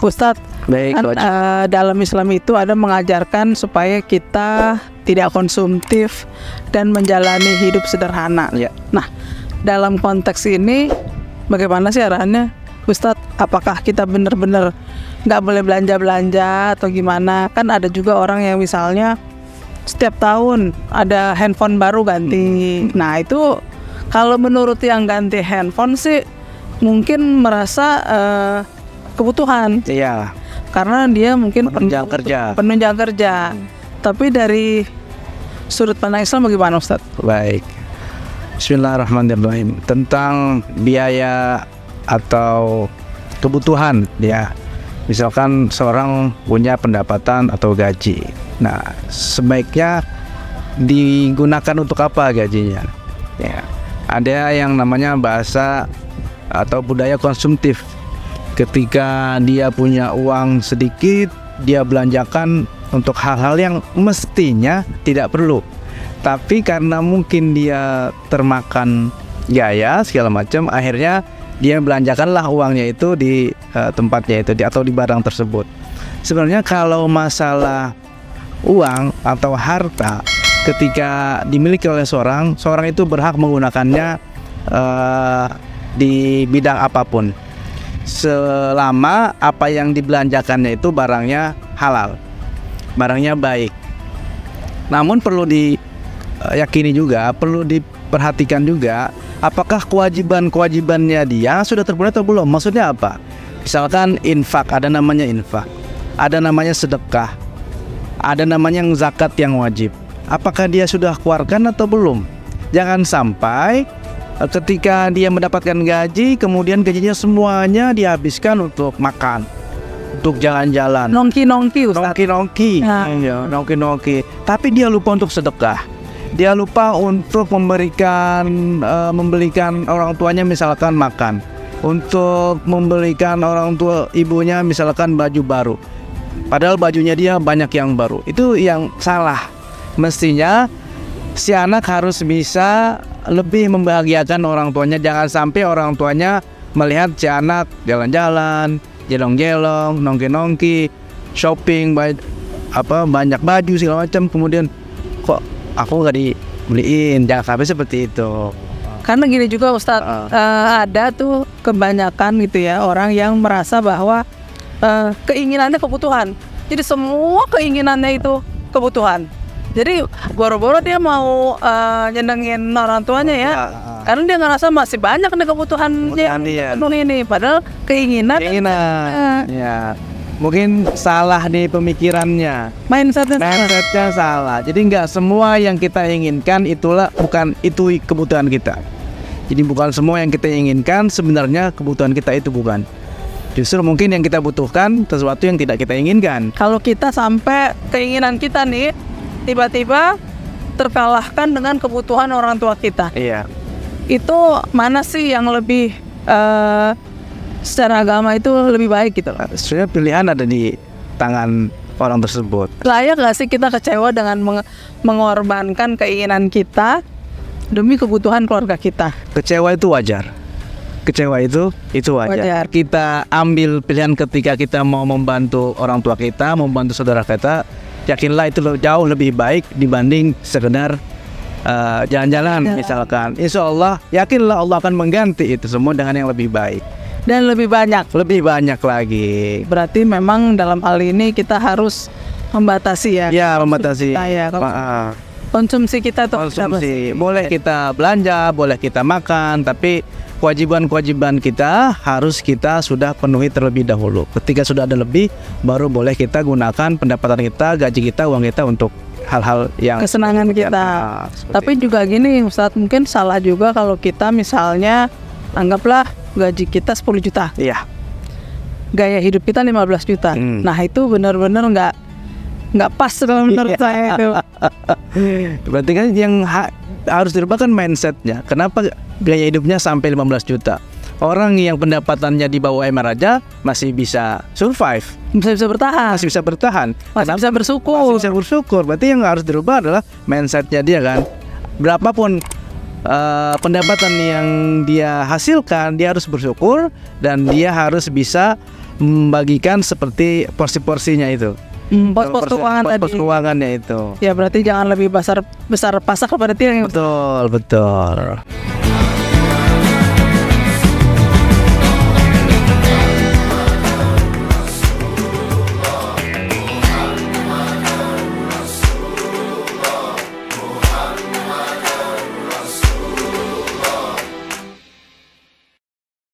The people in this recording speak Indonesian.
Ustadz, Baik, kan, Coach. dalam Islam itu ada mengajarkan supaya kita tidak konsumtif dan menjalani hidup sederhana. Ya. Nah, dalam konteks ini bagaimana sih arahannya, Ustadz? Apakah kita benar-benar nggak boleh belanja-belanja atau gimana? Kan ada juga orang yang misalnya setiap tahun ada handphone baru ganti. Nah, itu kalau menurut yang ganti handphone sih mungkin merasa kebutuhan. Iya. Karena dia mungkin Penunjang kerja. penunjang kerja. Tapi dari sudut pandang Islam bagaimana, Ustadz? Baik. Bismillahirrahmanirrahim. Tentang biaya atau kebutuhan ya. Misalkan seorang punya pendapatan atau gaji. Nah, sebaiknya digunakan untuk apa gajinya? Ya. Ada yang namanya bahasa atau budaya konsumtif. Ketika dia punya uang sedikit, dia belanjakan untuk hal-hal yang mestinya tidak perlu. Tapi karena mungkin dia termakan gaya segala macam, akhirnya dia belanjakanlah uangnya itu di tempatnya itu atau di barang tersebut. Sebenarnya kalau masalah uang atau harta, ketika dimiliki oleh seorang itu berhak menggunakannya di bidang apapun, selama apa yang dibelanjakannya itu barangnya halal, barangnya baik. Namun perlu diyakini juga, perlu diperhatikan juga, apakah kewajibannya dia sudah terpenuhi atau belum. Maksudnya apa? Misalkan infak, ada namanya infak, ada namanya sedekah, ada namanya yang zakat yang wajib. Apakah dia sudah keluarkan atau belum? Jangan sampai ketika dia mendapatkan gaji, kemudian gajinya semuanya dihabiskan untuk makan, untuk jalan-jalan, Nongki-nongki, Ustadz. nongki-nongki, ya, nongki-nongki. Tapi dia lupa untuk sedekah. Dia lupa untuk memberikan orang tuanya misalkan makan, untuk memberikan orang tua ibunya misalkan baju baru. Padahal bajunya dia banyak yang baru. Itu yang salah. Mestinya si anak harus bisa lebih membahagiakan orang tuanya. Jangan sampai orang tuanya melihat si anak jalan-jalan, jelong-jelong, nongki-nongki, shopping, banyak baju segala macam, kemudian kok aku nggak dibeliin. Jangan sampai seperti itu. Karena gini juga, Ustadz, ada tuh kebanyakan gitu ya orang yang merasa bahwa keinginannya kebutuhan. Jadi semua keinginannya itu kebutuhan. Jadi boro-boro dia mau nyenengin orang tuanya ya, karena dia ngerasa masih banyak nih kebutuhannya penuh ini. Padahal keinginan ya. Mungkin salah nih pemikirannya, mindsetnya salah. Jadi nggak semua yang kita inginkan bukan itu kebutuhan kita. Jadi bukan semua yang kita inginkan sebenarnya kebutuhan kita itu bukan. Justru mungkin yang kita butuhkan sesuatu yang tidak kita inginkan. Kalau kita sampai keinginan kita nih tiba-tiba terkalahkan dengan kebutuhan orang tua kita. Iya. Itu mana sih yang lebih secara agama itu lebih baik gitu loh? Sebenarnya pilihan ada di tangan orang tersebut. Layak gak sih kita kecewa dengan mengorbankan keinginan kita demi kebutuhan keluarga kita? Kecewa itu wajar. Kecewa itu wajar. Kita ambil pilihan ketika kita mau membantu orang tua kita, membantu saudara kita. Yakinlah itu jauh lebih baik dibanding sekedar jalan-jalan misalkan. Insya Allah, yakinlah Allah akan mengganti itu semua dengan yang lebih baik dan lebih banyak lagi. Berarti memang dalam hal ini kita harus membatasi ya. Ya, membatasi. Konsumsi kita tuh. Konsumsi. Boleh kita belanja, boleh kita makan, tapi kewajiban kita harus kita sudah penuhi terlebih dahulu. Ketika sudah ada lebih, baru boleh kita gunakan pendapatan kita, gaji kita, uang kita untuk hal-hal yang kesenangan kita. Tapi juga gini, Ustadz, mungkin salah juga kalau kita misalnya anggaplah gaji kita 10 juta. Iya. Gaya hidup kita 15 juta. Nah, itu benar-benar nggak pas menurut saya itu. Berarti kan yang harus dirubah kan mindsetnya. Kenapa gaya hidupnya sampai 15 juta? Orang yang pendapatannya di bawah UMR aja masih bisa survive, masih bisa bertahan, masih bisa bersyukur. Berarti yang harus dirubah adalah mindsetnya dia kan. Berapapun pendapatan yang dia hasilkan, dia harus bersyukur dan dia harus bisa membagikan seperti porsi-porsinya itu. Pos-pos keuangan tadi. Pos keuangannya itu. Ya berarti jangan lebih besar pasak daripada tiang. Betul, betul.